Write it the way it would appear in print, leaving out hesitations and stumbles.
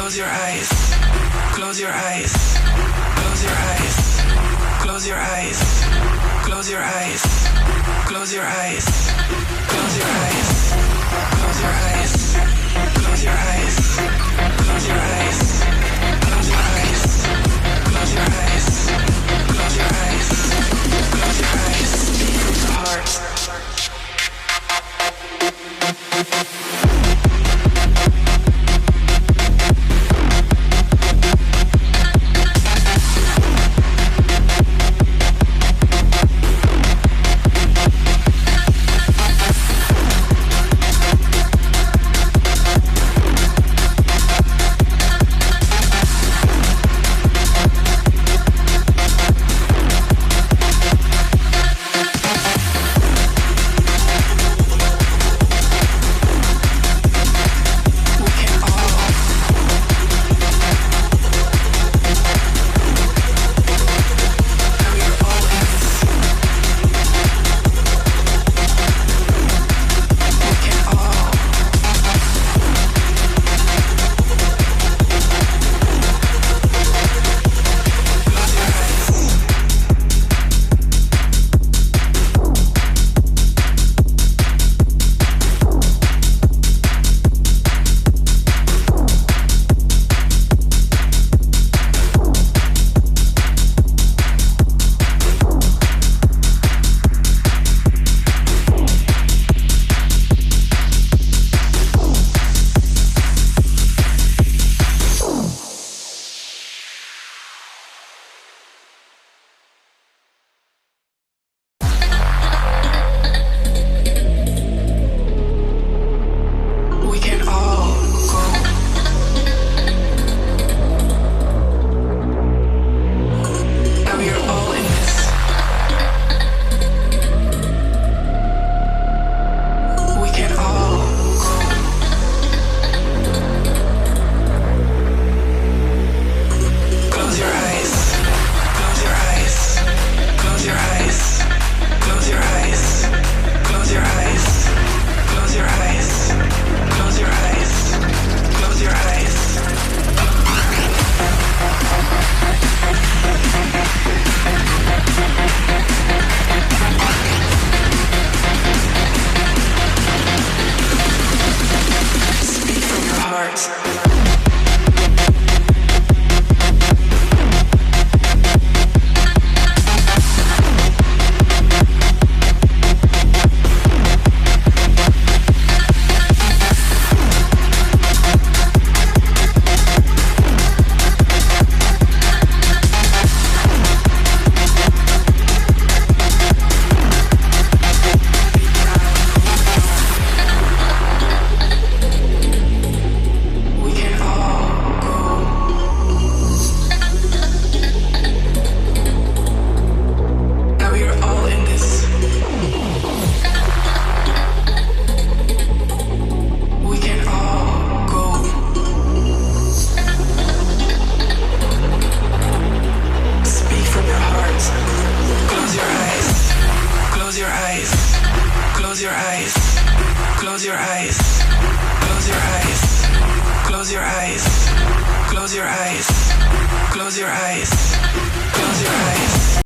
Close your eyes. Close your eyes. Close your eyes. Close your eyes. Close your eyes. Close your eyes. Close your eyes. Close your eyes. Close your eyes. Close your eyes. Close your eyes. Close your eyes. Close your eyes. Close your eyes. The heart. Close your eyes. Close your eyes. Close your eyes. Close your eyes. Close your eyes. Close your eyes. Close your eyes.